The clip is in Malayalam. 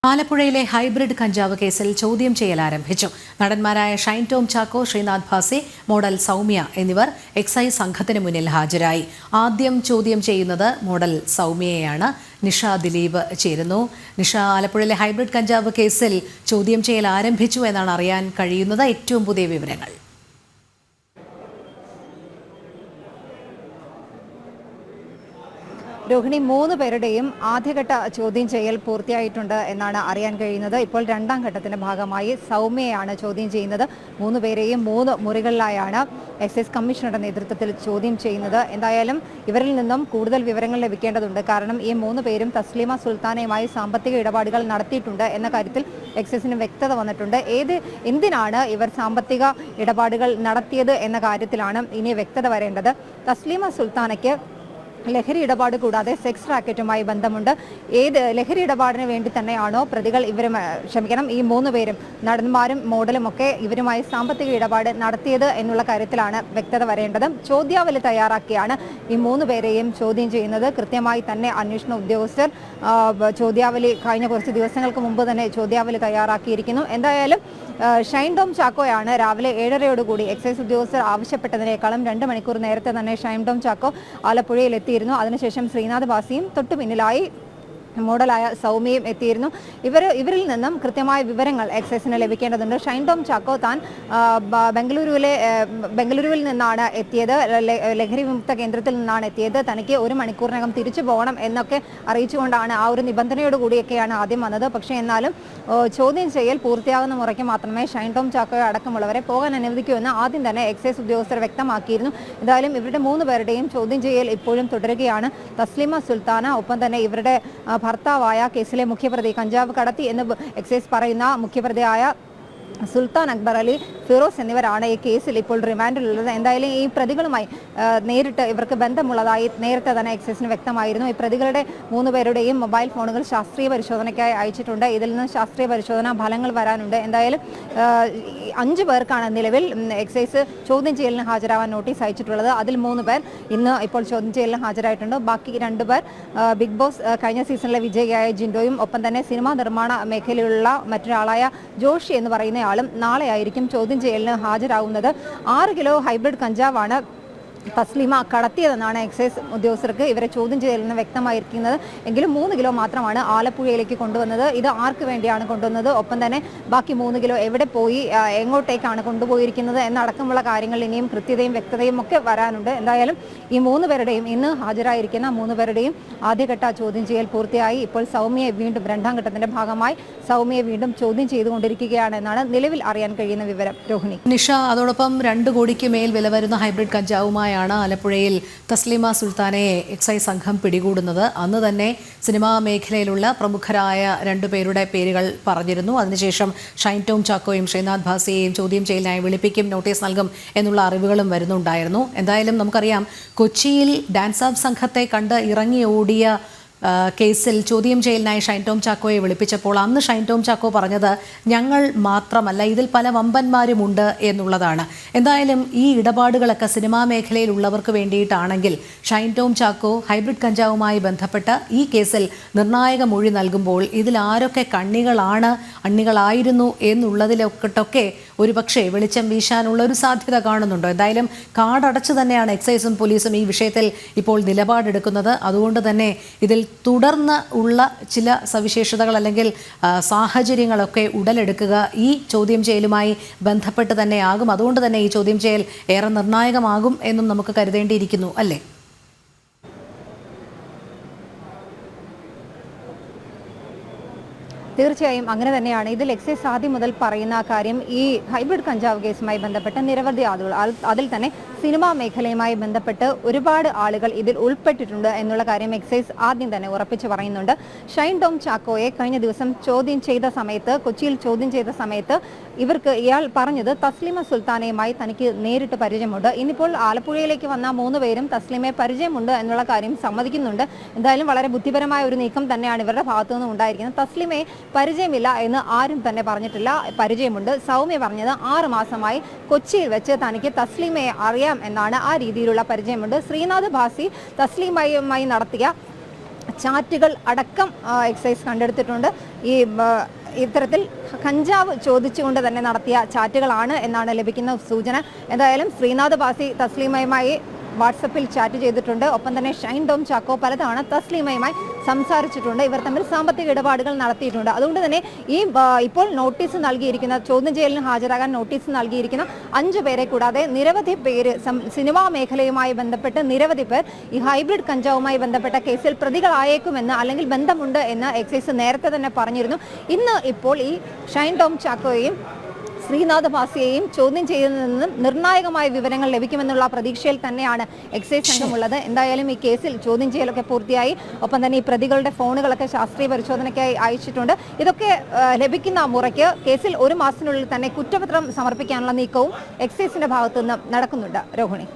ആലപ്പുഴയിലെ ഹൈബ്രിഡ് കഞ്ചാവ് കേസിൽ ചോദ്യം ചെയ്യൽ ആരംഭിച്ചു. നടന്മാരായ ഷൈൻ ടോം ചാക്കോ, ശ്രീനാഥ് ഭാസി, മോഡൽ സൗമ്യ എന്നിവർ എക്സൈസ് സംഘത്തിന് മുന്നിൽ ഹാജരായി. ആദ്യം ചോദ്യം ചെയ്യുന്നത് മോഡൽ സൗമ്യയെയാണ്. നിഷ ദിലീപ് ചേരുന്നു. നിഷ, ആലപ്പുഴയിലെ ഹൈബ്രിഡ് കഞ്ചാവ് കേസിൽ ചോദ്യം ചെയ്യൽ ആരംഭിച്ചു എന്നാണ് അറിയാൻ കഴിയുന്നത്. ഏറ്റവും പുതിയ വിവരങ്ങൾ. രോഹിണി, 3 പേരുടെയും ആദ്യഘട്ട ചോദ്യം ചെയ്യൽ പൂർത്തിയായിട്ടുണ്ട് എന്നാണ് അറിയാൻ കഴിയുന്നത്. ഇപ്പോൾ രണ്ടാം ഘട്ടത്തിന്റെ ഭാഗമായി സൗമ്യയാണ് ചോദ്യം ചെയ്യുന്നത്. 3 പേരെയും 3 മുറികളിലായാണ് എക്സൈസ് കമ്മീഷണറുടെ നേതൃത്വത്തിൽ ചോദ്യം ചെയ്യുന്നത്. എന്തായാലും ഇവരിൽ നിന്നും കൂടുതൽ വിവരങ്ങൾ ലഭിക്കേണ്ടതുണ്ട്. കാരണം ഈ 3 പേരും തസ്ലീമ സുൽത്താനയുമായി സാമ്പത്തിക ഇടപാടുകൾ നടത്തിയിട്ടുണ്ട് എന്ന കാര്യത്തിൽ എക്സൈസിന് വ്യക്തത വന്നിട്ടുണ്ട്. എന്തിനാണ് ഇവർ സാമ്പത്തിക ഇടപാടുകൾ നടത്തിയത് എന്ന കാര്യത്തിലാണ് ഇനി വ്യക്തത വരേണ്ടത്. തസ്ലീമ സുൽത്താനയ്ക്ക് ലഹരി ഇടപാട് കൂടാതെ സെക്സ് റാക്കറ്റുമായി ബന്ധമുണ്ട്. ഏത് ലഹരി ഇടപാടിന് വേണ്ടി തന്നെയാണോ പ്രതികൾ ഈ 3 പേരും നടന്മാരും മോഡലും ഒക്കെ ഇവരുമായി സാമ്പത്തിക ഇടപാട് നടത്തിയത് എന്നുള്ള കാര്യത്തിലാണ് വ്യക്തത വരേണ്ടത്. ചോദ്യാവലി തയ്യാറാക്കിയാണ് ഈ 3 പേരെയും ചോദ്യം ചെയ്യുന്നത്. കൃത്യമായി തന്നെ അന്വേഷണ ഉദ്യോഗസ്ഥർ ചോദ്യാവലി കഴിഞ്ഞ കുറച്ച് ദിവസങ്ങൾക്ക് മുമ്പ് തന്നെ ചോദ്യാവലി തയ്യാറാക്കിയിരിക്കുന്നു. എന്തായാലും ഷൈൻ ടോം ചാക്കോയാണ് രാവിലെ 7:30 എക്സൈസ് ഉദ്യോഗസ്ഥർ ആവശ്യപ്പെട്ടതിനേക്കാളും 2 മണിക്കൂർ നേരത്തെ തന്നെ ഷൈൻ ടോം ചാക്കോ ആലപ്പുഴയിൽ എത്തിയിരുന്നു. അതിനുശേഷം ശ്രീനാഥ് ഭാസിയും തൊട്ടു പിന്നിലായി മോഡലായ സൗമ്യയും എത്തിയിരുന്നു. ഇവരിൽ നിന്നും കൃത്യമായ വിവരങ്ങൾ എക്സൈസിന് ലഭിക്കേണ്ടതുണ്ട്. ഷൈൻ ടോം ചാക്കോ താൻ ബംഗളൂരുവിൽ നിന്നാണ് എത്തിയത്, ലഹരി വിമുക്ത കേന്ദ്രത്തിൽ നിന്നാണ് എത്തിയത്. തനിക്ക് 1 മണിക്കൂറിനകം തിരിച്ചു പോകണം എന്നൊക്കെ അറിയിച്ചുകൊണ്ടാണ് ആ ഒരു നിബന്ധനയോട് കൂടിയൊക്കെയാണ് ആദ്യം വന്നത്. പക്ഷേ എന്നാലും ചോദ്യം ചെയ്യൽ പൂർത്തിയാകുന്ന മുറയ്ക്ക് മാത്രമേ ഷൈൻ ടോം ചാക്കോയെ അടക്കമുള്ളവരെ പോകാൻ അനുവദിക്കൂ എന്ന് ആദ്യം തന്നെ എക്സൈസ് ഉദ്യോഗസ്ഥർ വ്യക്തമാക്കിയിരുന്നു. എന്തായാലും ഇവരുടെ 3 പേരുടെയും ചോദ്യം ചെയ്യൽ ഇപ്പോഴും തുടരുകയാണ്. തസ്ലീമ സുൽത്താന, ഒപ്പം തന്നെ ഇവരുടെ ഭർത്താവായ കേസിലെ മുഖ്യപ്രതി, കഞ്ചാവ് കടത്തി എന്ന് എക്സൈസ് പറയുന്ന മുഖ്യപ്രതിയായ സുൽത്താൻ അക്ബർ അലി, ഫിറോസ് എന്നിവരാണ് ഈ കേസിൽ ഇപ്പോൾ റിമാൻഡിലുള്ളത്. എന്തായാലും ഈ പ്രതികളുമായി നേരിട്ട് ഇവർക്ക് ബന്ധമുള്ളതായി നേരത്തെ തന്നെ എക്സൈസിന് വ്യക്തമായിരുന്നു. ഈ പ്രതികളുടെ 3 പേരുടെയും മൊബൈൽ ഫോണുകൾ ശാസ്ത്രീയ പരിശോധനയ്ക്കായി അയച്ചിട്ടുണ്ട്. ഇതിൽ നിന്ന് ശാസ്ത്രീയ പരിശോധനാ ഫലങ്ങൾ വരാനുണ്ട്. എന്തായാലും 5 പേർക്കാണ് നിലവിൽ എക്സൈസ് ചോദ്യം ചെയ്യലിന് ഹാജരാവാൻ നോട്ടീസ് അയച്ചിട്ടുള്ളത്. അതിൽ 3 പേർ ഇന്ന് ഇപ്പോൾ ചോദ്യം ചെയ്യലിന് ഹാജരായിട്ടുണ്ട്. ബാക്കി 2 പേർ ബിഗ് ബോസ് കഴിഞ്ഞ സീസണിലെ വിജയിയായ ജിൻഡോയും ഒപ്പം തന്നെ സിനിമാ നിർമ്മാണ മേഖലയിലുള്ള മറ്റൊരാളായ ജോഷി എന്ന് പറയുന്ന ആളും നാളെയായിരിക്കും ചോദ്യം ചെയ്യലിന് ഹാജരാകുന്നത്. 6 കിലോ ഹൈബ്രിഡ് കഞ്ചാവാണ് തസ്ലീമ കടത്തിയതെന്നാണ് എക്സൈസ് ഉദ്യോഗസ്ഥർക്ക് ഇവരെ ചോദ്യം ചെയ്യലിന് വ്യക്തമായിരിക്കുന്നത്. എങ്കിലും 3 കിലോ മാത്രമാണ് ആലപ്പുഴയിലേക്ക് കൊണ്ടുവന്നത്. ഇത് ആർക്ക് വേണ്ടിയാണ് കൊണ്ടുവന്നത്, ഒപ്പം തന്നെ ബാക്കി 3 കിലോ എവിടെ പോയി, എങ്ങോട്ടേക്കാണ് കൊണ്ടുപോയിരിക്കുന്നത് എന്നടക്കമുള്ള കാര്യങ്ങൾ ഇനിയും കൃത്യതയും വ്യക്തതയും ഒക്കെ വരാനുണ്ട്. എന്തായാലും ഈ 3 പേരുടെയും ഇന്ന് ഹാജരായിരിക്കുന്ന 3 പേരുടെയും ആദ്യഘട്ട ചോദ്യം ചെയ്യൽ പൂർത്തിയായി. ഇപ്പോൾ സൗമ്യയെ വീണ്ടും രണ്ടാം ഘട്ടത്തിന്റെ ഭാഗമായി സൗമ്യയെ വീണ്ടും ചോദ്യം ചെയ്തുകൊണ്ടിരിക്കുകയാണെന്നാണ് നിലവിൽ അറിയാൻ കഴിയുന്ന വിവരം. രോഹിണി. നിഷ, അതോടൊപ്പം 2 കോടിക്ക് മേൽ വില വരുന്ന ഹൈബ്രിഡ് കഞ്ചാവുമായി ആലപ്പുഴയിൽ തസ്ലീമ സുൽത്താനയെ എക്സൈസ് സംഘം പിടികൂടുന്നത്. അന്ന് തന്നെ സിനിമാ മേഖലയിലുള്ള പ്രമുഖരായ 2 പേരുടെ പേരുകൾ പറഞ്ഞിരുന്നു. അതിനുശേഷം ഷൈൻ ടോം ചാക്കോയും ശ്രീനാഥ് ഭാസിയെയും ചോദ്യം ചെയ്യലിനായി വിളിപ്പിക്കും, നോട്ടീസ് നൽകും എന്നുള്ള അറിവുകളും വരുന്നുണ്ടായിരുന്നു. എന്തായാലും നമുക്കറിയാം, കൊച്ചിയിൽ ഡാൻസ് ഓഫ് സംഘത്തെ കണ്ട് ഇറങ്ങി ഓടിയ കേസിൽ ചോദ്യം ചെയ്യലിനായി ഷൈൻ ടോം ചാക്കോയെ വിളിപ്പിച്ചപ്പോൾ അന്ന് ഷൈൻ ടോം ചാക്കോ പറഞ്ഞത് ഞങ്ങൾ മാത്രമല്ല, ഇതിൽ പല വമ്പന്മാരുമുണ്ട് എന്നുള്ളതാണ്. എന്തായാലും ഈ ഇടപാടുകളൊക്കെ സിനിമാ മേഖലയിലുള്ളവർക്ക് വേണ്ടിയിട്ടാണെങ്കിൽ ഷൈൻ ടോം ചാക്കോ ഹൈബ്രിഡ് കഞ്ചാവുമായി ബന്ധപ്പെട്ട ഈ കേസിൽ നിർണായക മൊഴി നൽകുമ്പോൾ ഇതിൽ ആരൊക്കെ അണ്ണികളായിരുന്നു എന്നുള്ളതിലൊക്കെ ഒരുപക്ഷെ വെളിച്ചം വീശാനുള്ള ഒരു സാധ്യത കാണുന്നുണ്ടോ? എന്തായാലും കാടടച്ചു തന്നെയാണ് എക്സൈസും പോലീസും ഈ വിഷയത്തിൽ ഇപ്പോൾ നിലപാടെടുക്കുന്നത്. അതുകൊണ്ട് തന്നെ ഇതിൽ തുടർന്ന് ഉള്ള ചില സവിശേഷതകൾ അല്ലെങ്കിൽ സാഹചര്യങ്ങളൊക്കെ ഉടലെടുക്കുക ഈ ചോദ്യം ചെയ്യലുമായി ബന്ധപ്പെട്ട് തന്നെയാകും. അതുകൊണ്ട് തന്നെ ഈ ചോദ്യം ചെയ്യൽ ഏറെ നിർണായകമാകും എന്നും നമുക്ക് കരുതേണ്ടിയിരിക്കുന്നു, അല്ലേ? തീർച്ചയായും അങ്ങനെ തന്നെയാണ്. ഇതിൽ എക്സൈസ് ആദ്യം മുതൽ പറയുന്ന കാര്യം, ഈ ഹൈബ്രിഡ് കഞ്ചാവ് കേസുമായി ബന്ധപ്പെട്ട നിരവധി ആളുകൾ, അതിൽ തന്നെ സിനിമാ മേഖലയുമായി ബന്ധപ്പെട്ട് ഒരുപാട് ആളുകൾ ഇതിൽ ഉൾപ്പെട്ടിട്ടുണ്ട് എന്നുള്ള കാര്യം എക്സൈസ് ആദ്യം തന്നെ ഉറപ്പിച്ച് പറയുന്നുണ്ട്. ഷൈൻ ടോം ചാക്കോയെ കഴിഞ്ഞ ദിവസം കൊച്ചിയിൽ ചോദ്യം ചെയ്ത സമയത്ത് ഇയാൾ പറഞ്ഞത് തസ്ലീമ സുൽത്താനയുമായി തനിക്ക് നേരിട്ട് പരിചയമുണ്ട്. ഇന്നിപ്പോൾ ആലപ്പുഴയിലേക്ക് വന്ന 3 പേരും തസ്ലീമയെ പരിചയമുണ്ട് എന്നുള്ള കാര്യം സമ്മതിക്കുന്നുണ്ട്. എന്തായാലും വളരെ ബുദ്ധിപരമായ ഒരു നീക്കം തന്നെയാണ് ഇവരുടെ ഭാഗത്തു നിന്നും ഉണ്ടായിരിക്കുന്നത്. തസ്ലീമയെ പരിചയമില്ല എന്ന് ആരും തന്നെ പറഞ്ഞിട്ടില്ല, പരിചയമുണ്ട്. സൗമ്യ പറഞ്ഞത് 6 മാസമായി കൊച്ചിയിൽ വെച്ച് തനിക്ക് തസ്ലീമയെ അറിയാം എന്നാണ്, ആ രീതിയിലുള്ള പരിചയമുണ്ട്. ശ്രീനാഥ് ഭാസി തസ്ലീമയുമായി നടത്തിയ ചാറ്റുകൾ അടക്കം എക്സൈസ് കണ്ടെടുത്തിട്ടുണ്ട്. ഇത്തരത്തിൽ കഞ്ചാവ് ചോദിച്ചുകൊണ്ട് തന്നെ നടത്തിയ ചാറ്റുകളാണ് എന്നാണ് ലഭിക്കുന്ന സൂചന. എന്തായാലും ശ്രീനാഥ് ബാസി തസ്ലീമയുമായി വാട്സപ്പിൽ ചാറ്റ് ചെയ്തിട്ടുണ്ട്. ഒപ്പം തന്നെ ഷൈൻ ടോം ചാക്കോ പലതവണ തസ്ലീമയുമായി സംസാരിച്ചിട്ടുണ്ട്. ഇവർ തമ്മിൽ സാമ്പത്തിക ഇടപാടുകൾ നടത്തിയിട്ടുണ്ട്. അതുകൊണ്ട് തന്നെ ഇപ്പോൾ നോട്ടീസ് നൽകിയിരിക്കുന്ന, ചോദ്യം ചെയ്യലിന് ഹാജരാകാൻ നോട്ടീസ് നൽകിയിരിക്കുന്ന 5 പേരെ കൂടാതെ നിരവധി പേര് സിനിമാ മേഖലയുമായി ബന്ധപ്പെട്ട് നിരവധി പേർ ഈ ഹൈബ്രിഡ് കഞ്ചാവുമായി ബന്ധപ്പെട്ട കേസിൽ പ്രതികളായേക്കുമെന്ന് അല്ലെങ്കിൽ ബന്ധമുണ്ട് എന്ന് എക്സൈസ് നേരത്തെ തന്നെ പറഞ്ഞിരുന്നു. ഇന്ന് ഇപ്പോൾ ഈ ഷൈൻ ടോം ചാക്കോയെയും ശ്രീനാഥ് ബാസിയെയും ചോദ്യം ചെയ്യുന്നതിൽ നിന്നും നിർണായകമായ വിവരങ്ങൾ ലഭിക്കുമെന്നുള്ള പ്രതീക്ഷയിൽ തന്നെയാണ് എക്സൈസ് സംഘമുള്ളത്. എന്തായാലും ഈ കേസിൽ ചോദ്യം ചെയ്യലൊക്കെ പൂർത്തിയായി. ഒപ്പം തന്നെ ഈ പ്രതികളുടെ ഫോണുകളൊക്കെ ശാസ്ത്രീയ പരിശോധനയ്ക്കായി അയച്ചിട്ടുണ്ട്. ഇതൊക്കെ ലഭിക്കുന്ന മുറയ്ക്ക് കേസിൽ 1 മാസത്തിനുള്ളിൽ തന്നെ കുറ്റപത്രം സമർപ്പിക്കാനുള്ള നീക്കവും എക്സൈസിന്റെ ഭാഗത്തുനിന്ന് നടക്കുന്നുണ്ട്. രോഹിണി.